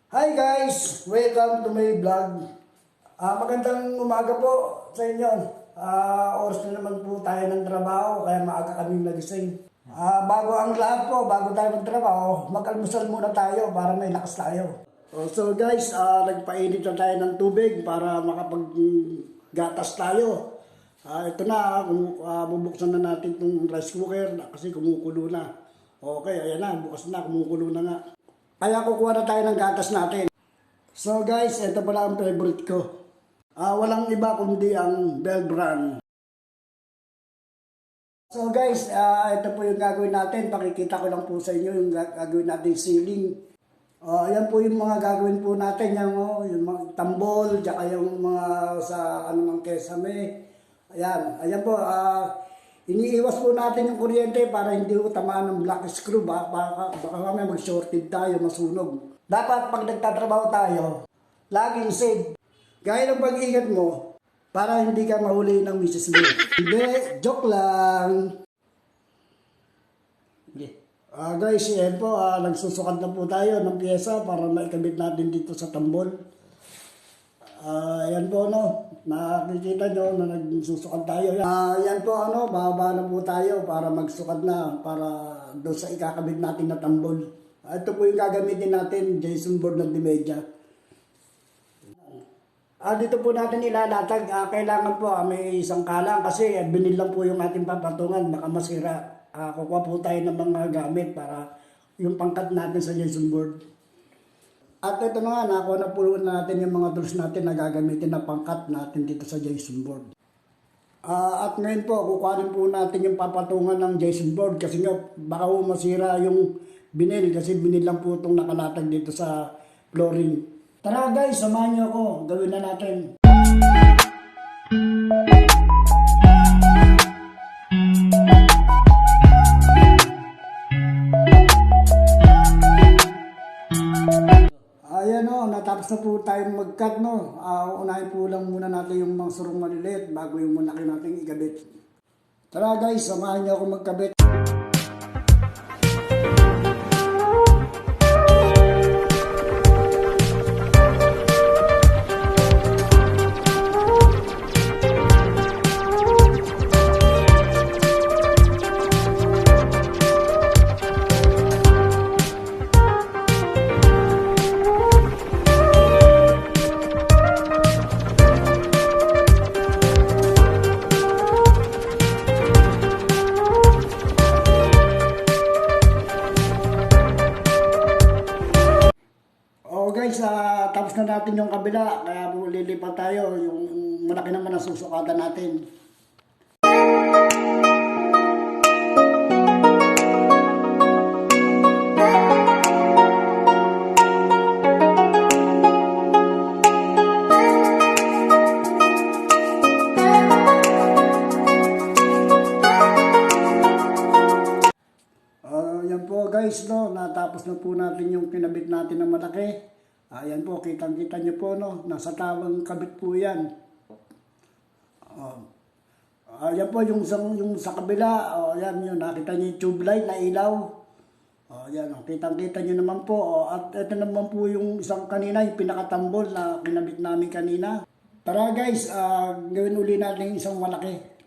Hi guys! Welcome to my vlog. Magandang umaga po sa inyo. Oras na naman po tayo ng trabaho kaya maaga kaming nagising. Bago ang lahat po, bago tayo magtrabaho, mag-almusal muna tayo para may lakas tayo. So guys, nagpainit na tayo ng tubig para makapaggatas tayo. Ito na, bubuksan na natin itong rice cooker kasi kumukulo na. Okay, ayan na, bukas na, kumukulo na nga. Kaya kukuha na tayo ng gatas natin. So guys, ito pala ang favorite ko. Walang iba kundi ang Bell Brand. So guys, ito po yung gagawin natin. Pakikita ko lang po sa inyo yung gagawin natin ceiling. Ayan po yung mga gagawin po natin. Yung mga tambol, tsaka yung mga sa ano ng kesame. Ayan po. Iniiwas po natin yung kuryente para hindi ko tamaan ng black screw. Baka mamaya mag-shorted tayo, masunog. Dapat pag nagtatrabaho tayo, laging safe. Gaya ng pag-ingat mo para hindi ka mahuli ng misis mo. Hindi, joke lang. Guys, yan po, nagsusukat na po tayo ng pyesa para maikabit natin dito sa tambol. Yan po, nakikita nyo na nagsusukat tayo. Yan po, bababa na po tayo para magsukat na, para doon sa ikakabit natin na tambol. Ito po yung gagamitin natin, Jason board ng Dimedya. Dito po natin ilalatag. Kailangan po may isang kalang kasi binil lang po yung ating papatungan, baka masira. Kukuha po tayo ng mga gamit para yung pangkat natin sa Jason board. At ito na nga, nakuha na po natin yung mga tools natin na gagamitin na pangkat natin dito sa Jason board. At ngayon po, kukuhanin po natin yung papatungan ng Jason board kasi nga baka po masira yung binil kasi binil lang po itong nakalatag dito sa flooring. Tara guys, samahan niyo ako, gawin na natin. Natapos na po tayong mag-cut, unahin po lang muna natin yung mga surong maliliit bago yung malaki natin ikabit. Tara guys, samahan niyo ako magkabit. Guys, tapos na natin yung kabila, kaya lilipat tayo, yung malaki naman ang susukatan natin. Yan po guys, natapos na po natin yung kinabit natin na malaki. Ayan po, kitang-kita nyo po, nasa tamang kabit po yan. Ayan po, yung sa kabila, ayan yun, nakita nyo yung tube light na ilaw. Ayan, kitang-kita nyo naman po. At ito naman po yung isang kanina, yung pinakatambol na kinabit namin kanina. Tara guys, gawin uli natin isang malaki.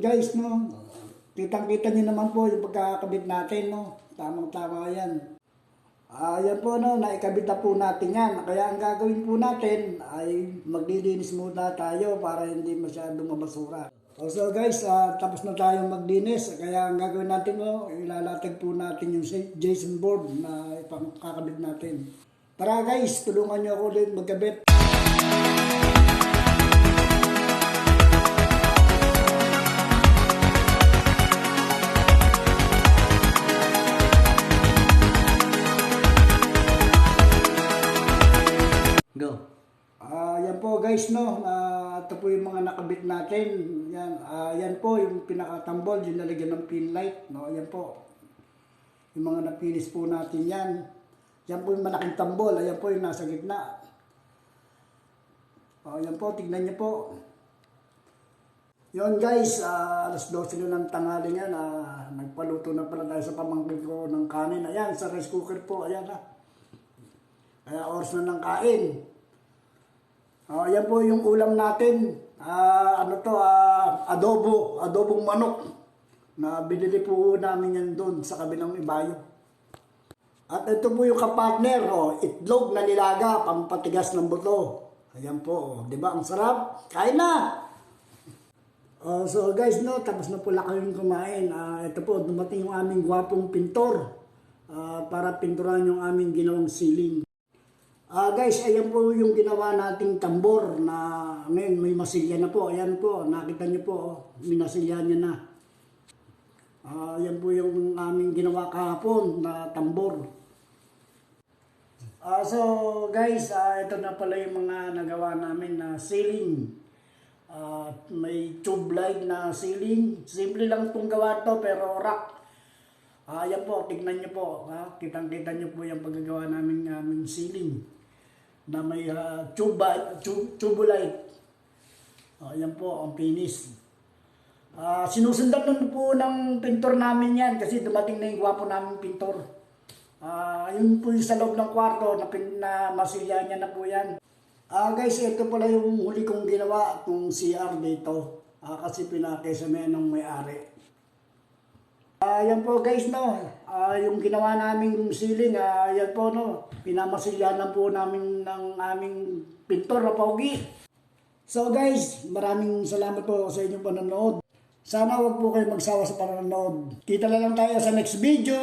Guys, kitang-kita nyo naman po yung pagkakabit natin, tamang-tama yan. Yan po, naikabit na po natin yan. Kaya ang gagawin po natin ay maglilinis muna tayo para hindi masyadong mabasura. So guys, tapos na tayong maglinis. Kaya ang gagawin natin, ilalatag po natin yung Jason board na ipangkakabit natin. Tara guys, tulungan nyo ako ulit magkabit. Go. Yan po guys, ito po yung mga nakabit natin. Yan po yung pinakatambol, yung nalagyan ng pin light, Yan po. Yung mga napinis po natin yan. Yan po yung malaking tambol, ayan po yung nasa gitna. Yan po, tignan niyo po. Yun guys, alas 12 na ng tanghali nga na nagpaluto na pala tayo sa pamangkin ko ng kanin. Ayan, sa rice cooker po, ayan na. Kaya oras na ng kain. Ayan po yung ulam natin. Adobong manok. Na binili po namin yan doon sa kabilang ibayo. At ito po yung kapartner, itlog na nilaga, pampatigas ng buto. Ayan po, di ba? Ang sarap. Kain na! So guys, tapos na pala kayong kumain. Ito po, dumating yung aming gwapong pintor para pinturan yung aming ginawang ceiling. Guys, ayan po yung ginawa nating tambor na ngayon may masilya na po. Ayan po, nakita niyo po, minasilya niya na. Ayan po yung aming ginawa kahapon na tambor. So guys, ito na pala yung mga nagawa namin na ceiling. May tube light na ceiling. Simple lang itong gawa to pero rock. Ayan po, tignan nyo po. Kitang-kita nyo po yung paggagawa namin aming ceiling. Na may tube light. Ayan po, ang finish. Sinusundan nun po ng pintor namin yan kasi dumating na yung gwapo namin pintor. Yun po yung sa loob ng kwarto na masilya niya na po yan. Guys, ito pala yung huli kong ginawa itong CR dito. Kasi pinakesame ng may-ari. Yan po guys, yung ginawa naming ceiling, yan po, pinamasilyanan po namin ng aming pintor na pogi. So guys, maraming salamat po sa inyong panonood. Sana wag po kayo magsawa sa panonood. Kita na lang tayo sa next video.